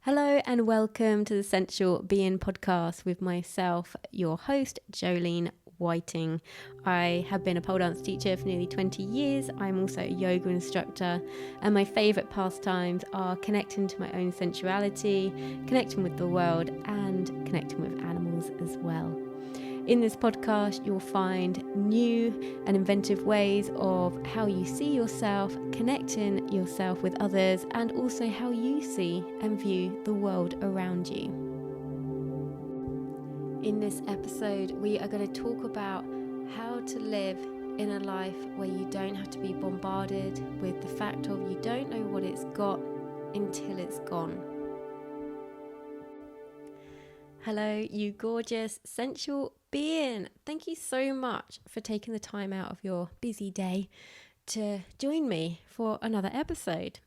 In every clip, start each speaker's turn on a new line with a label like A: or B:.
A: Hello and welcome to the Sensual Being podcast with myself, your host, Jolene Whiting. I have been a pole dance teacher for nearly 20 years. I'm also a yoga instructor, and my favourite pastimes are connecting to my own sensuality, connecting with the world, and connecting with animals as well. In this podcast, you'll find new and inventive ways of how you see yourself, connecting yourself with others, and also how you see and view the world around you. In this episode, we are going to talk about how to live in a life where you don't have to be bombarded with the fact of you don't know what it's got until it's gone. Hello, you gorgeous, sensual being. Thank you so much for taking the time out of your busy day to join me for another episode.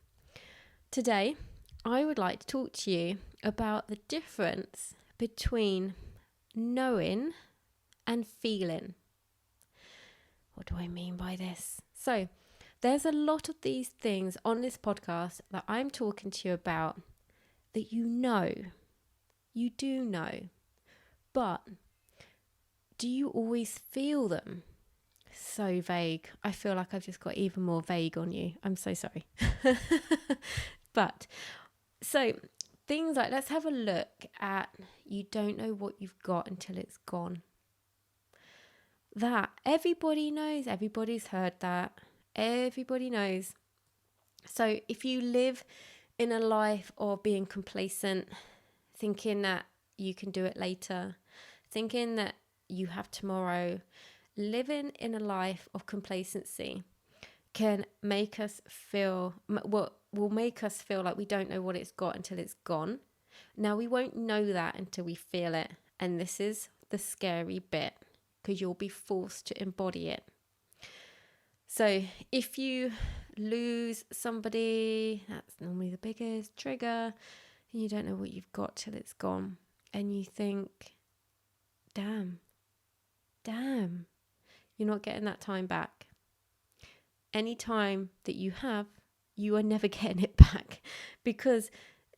A: Today, I would like to talk to you about the difference between knowing and feeling. What do I mean by this? So, there's a lot of these things on this podcast that I'm talking to you about that you know. You do know, but do you always feel them? So vague. I feel like I've just got even more vague on you. I'm so sorry. But, so things like, let's have a look at you don't know what you've got until it's gone. That, everybody knows, everybody's heard that. Everybody knows. So if you live in a life of being complacent, thinking that you can do it later, thinking that you have tomorrow, living in a life of complacency can make us feel, will make us feel like we don't know what it's got until it's gone. Now, we won't know that until we feel it. And this is the scary bit, because you'll be forced to embody it. So if you lose somebody, that's normally the biggest trigger. And you don't know what you've got till it's gone. And you think, damn, you're not getting that time back. Any time that you have, you are never getting it back, because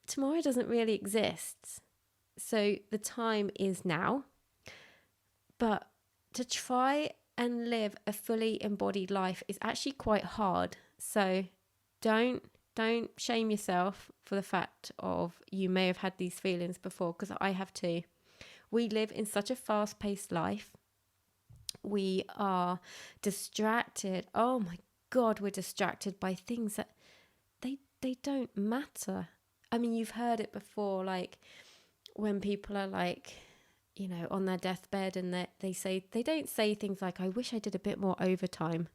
A: tomorrow doesn't really exist. So the time is now. But to try and live a fully embodied life is actually quite hard. So don't shame yourself for the fact of you may have had these feelings before, because I have too. We live in such a fast-paced life. We are distracted. Oh my God, we're distracted by things that they don't matter. I mean, you've heard it before, like when people are like, you know, on their deathbed and they don't say things like, I wish I did a bit more overtime.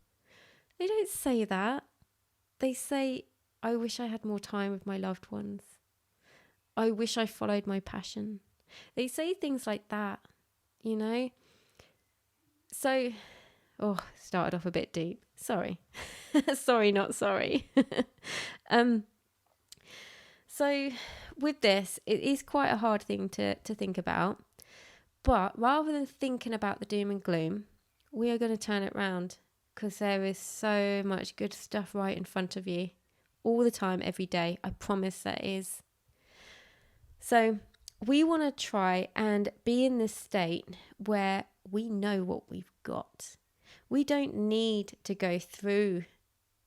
A: They don't say that. They say, I wish I had more time with my loved ones. I wish I followed my passion. They say things like that, you know? So, started off a bit deep. Sorry. Sorry, not sorry. So with this, it is quite a hard thing to think about. But rather than thinking about the doom and gloom, we are going to turn it around, because there is so much good stuff right in front of you all the time, every day. I promise there is. So we want to try and be in this state where we know what we've got. We don't need to go through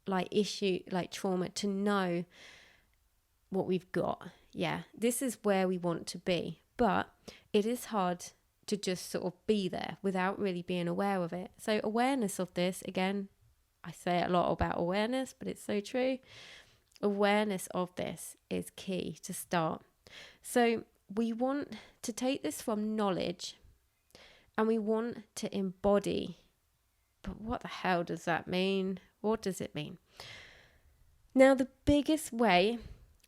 A: like trauma to know what we've got. Yeah, this is where we want to be. But it is hard to just sort of be there without really being aware of it. So awareness of this, again, I say a lot about awareness, but it's so true. Awareness of this is key to start. So we want to take this from knowledge and we want to embody. But what the hell does that mean? What does it mean? Now, the biggest way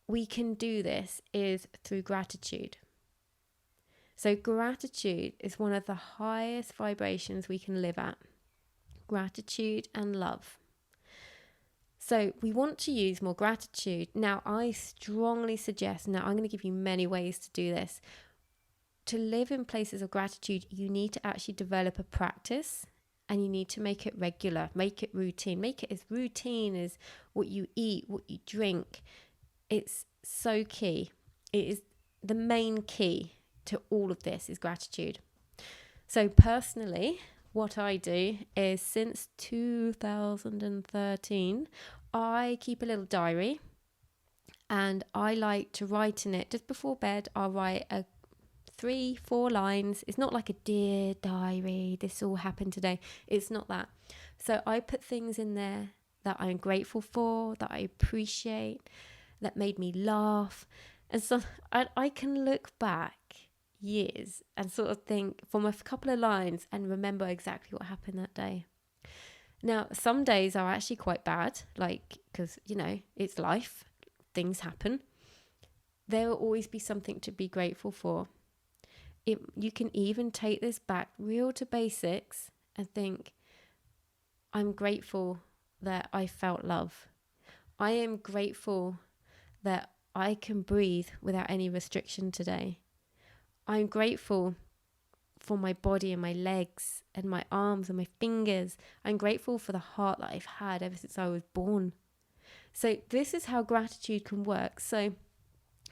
A: we can do this is through gratitude. So gratitude is one of the highest vibrations we can live at. Gratitude and love. So we want to use more gratitude. Now, I strongly suggest, now I'm going to give you many ways to do this. To live in places of gratitude, you need to actually develop a practice, and you need to make it regular, make it routine, make it as routine as what you eat, what you drink. It's so key. It is the main key to all of this is gratitude. So personally, what I do is since 2013, I keep a little diary, and I like to write in it just before bed. I'll write 3-4 lines. It's not like a dear diary, this all happened today. It's not that. So I put things in there that I'm grateful for, that I appreciate, that made me laugh. And so I can look back years and sort of think from a couple of lines and remember exactly what happened that day. Now, some days are actually quite bad, like, because, it's life, things happen. There will always be something to be grateful for. You can even take this back real to basics and think, I'm grateful that I felt love. I am grateful that I can breathe without any restriction today. I'm grateful for my body and my legs and my arms and my fingers. I'm grateful for the heart that I've had ever since I was born. So this is how gratitude can work. So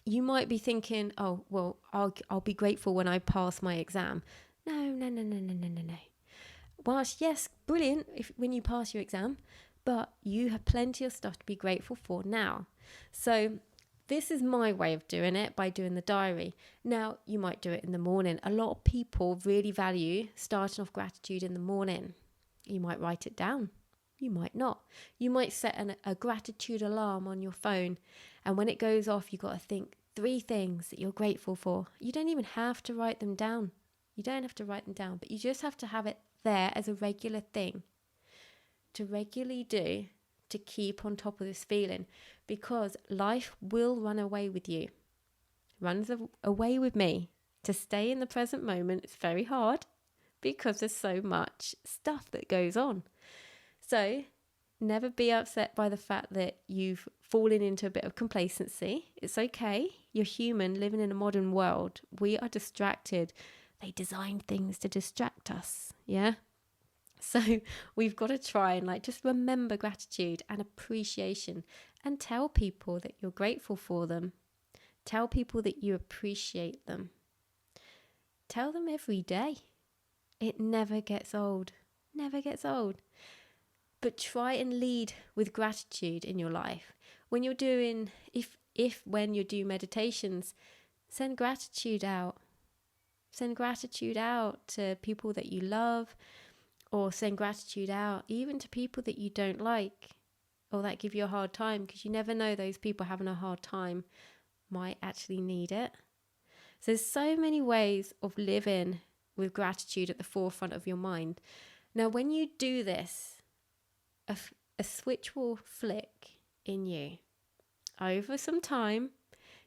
A: you might be thinking, oh, well, I'll be grateful when I pass my exam. No. Whilst, yes, brilliant when you pass your exam, but you have plenty of stuff to be grateful for now. So this is my way of doing it, by doing the diary. Now, you might do it in the morning. A lot of people really value starting off gratitude in the morning. You might write it down. You might not. You might set a gratitude alarm on your phone, and when it goes off, you've got to think 3 things that you're grateful for. You don't even have to write them down. But you just have to have it there as a regular thing to regularly do, to keep on top of this feeling, because life will run away with you. Runs away with me. To stay in the present moment, it's very hard because there's so much stuff that goes on. So never be upset by the fact that you've fallen into a bit of complacency. It's okay. You're human living in a modern world. We are distracted. They designed things to distract us. Yeah. So we've got to try and just remember gratitude and appreciation, and tell people that you're grateful for them. Tell people that you appreciate them. Tell them every day. It never gets old. Never gets old. But try and lead with gratitude in your life. When you're doing, when you do meditations, send gratitude out. Send gratitude out to people that you love, or send gratitude out even to people that you don't like or that give you a hard time, because you never know, those people having a hard time might actually need it. So there's so many ways of living with gratitude at the forefront of your mind. Now, when you do this, a switch will flick in you. Over some time,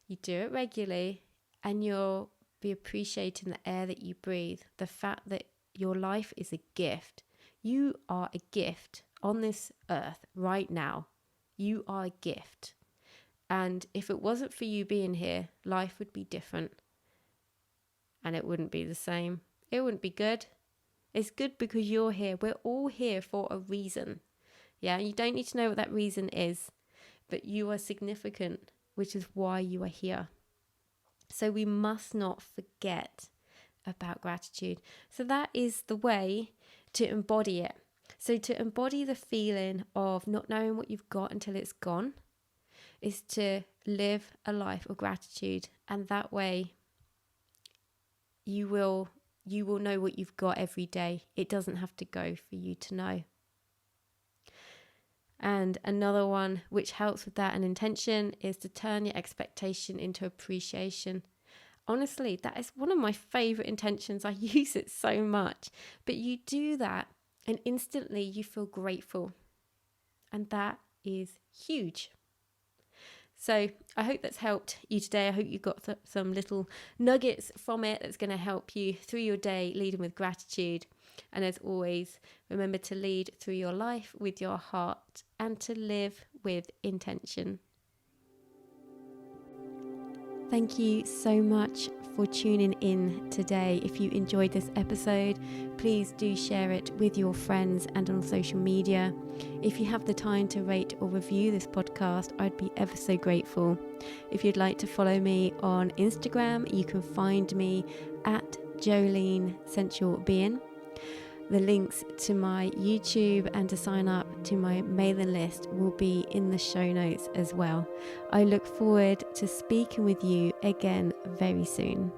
A: you do it regularly, and you'll be appreciating the air that you breathe, the fact that your life is a gift. You are a gift on this earth right now. You are a gift. And if it wasn't for you being here, life would be different. And it wouldn't be the same. It wouldn't be good. It's good because you're here. We're all here for a reason. Yeah, you don't need to know what that reason is, but you are significant, which is why you are here. So we must not forget about gratitude. So that is the way to embody it. So to embody the feeling of not knowing what you've got until it's gone is to live a life of gratitude, and that way you will know what you've got every day. It doesn't have to go for you to know. And another one which helps with that and intention is to turn your expectation into appreciation. Honestly, that is one of my favorite intentions. I use it so much. But you do that and instantly you feel grateful. And that is huge. So I hope that's helped you today. I hope you got some little nuggets from it that's going to help you through your day, leading with gratitude. And as always, remember to lead through your life with your heart and to live with intention. Thank you so much for tuning in today. If you enjoyed this episode, please do share it with your friends and on social media. If you have the time to rate or review this podcast, I'd be ever so grateful. If you'd like to follow me on Instagram, you can find me at Jolene Sensual Being. The links to my YouTube and to sign up to my mailing list will be in the show notes as well. I look forward to speaking with you again very soon.